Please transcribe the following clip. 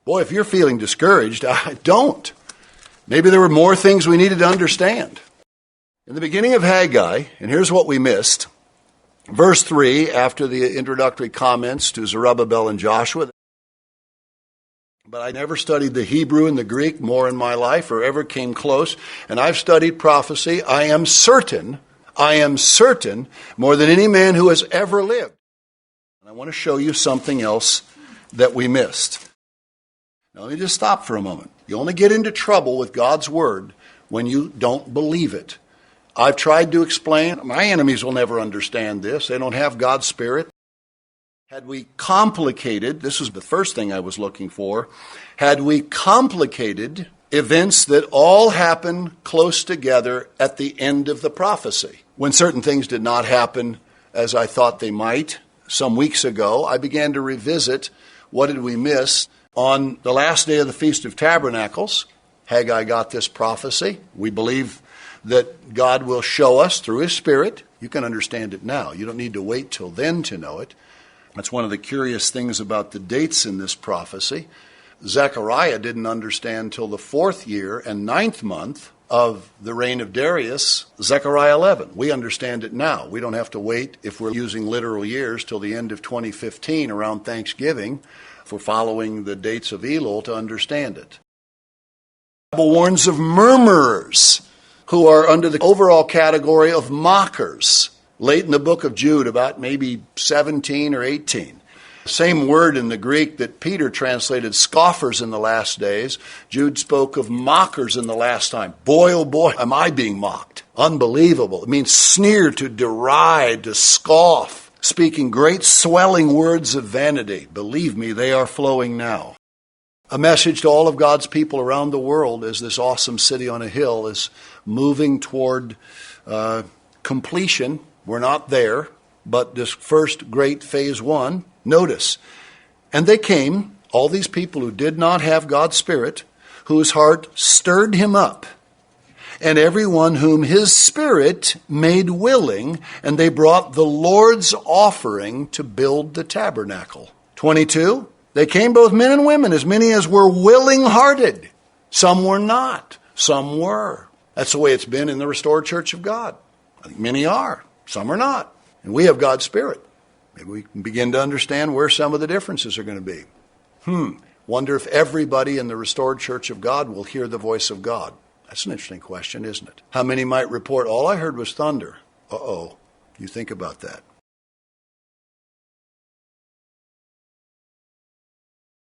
Boy, if you're feeling discouraged, I don't. Maybe there were more things we needed to understand. In the beginning of Haggai, and here's what we missed. Verse 3, after the introductory comments to Zerubbabel and Joshua. But I never studied the Hebrew and the Greek more in my life or ever came close. And I've studied prophecy. I am certain, more than any man who has ever lived. And I want to show you something else that we missed. Now let me just stop for a moment. You only get into trouble with God's word when you don't believe it. I've tried to explain. My enemies will never understand this. They don't have God's Spirit. Had we complicated, this was the first thing I was looking for, had we complicated events that all happen close together at the end of the prophecy, when certain things did not happen as I thought they might, some weeks ago, I began to revisit what did we miss. On the last day of the Feast of Tabernacles, Haggai got this prophecy. We believe that God will show us through His Spirit. You can understand it now. You don't need to wait till then to know it. That's one of the curious things about the dates in this prophecy. Zechariah didn't understand till the 4th year and 9th month of the reign of Darius, Zechariah 11. We understand it now. We don't have to wait, if we're using literal years, till the end of 2015 around Thanksgiving for following the dates of Elul to understand it. The Bible warns of murmurers who are under the overall category of mockers. Late in the book of Jude, about maybe 17 or 18. Same word in the Greek that Peter translated scoffers in the last days. Jude spoke of mockers in the last time. Boy, oh boy, am I being mocked. Unbelievable. It means sneer, to deride, to scoff. Speaking great swelling words of vanity. Believe me, they are flowing now. A message to all of God's people around the world as this awesome city on a hill is moving toward completion. We're not there, but this first great phase 1, notice. And they came, all these people who did not have God's Spirit, whose heart stirred him up, and everyone whom His Spirit made willing, and they brought the Lord's offering to build the tabernacle. 22, they came both men and women, as many as were willing-hearted. Some were not, some were. That's the way it's been in the Restored Church of God. I think many are. Some are not. And we have God's Spirit. Maybe we can begin to understand where some of the differences are going to be. Wonder if everybody in the Restored Church of God will hear the voice of God. That's an interesting question, isn't it? How many might report, all I heard was thunder? You think about that.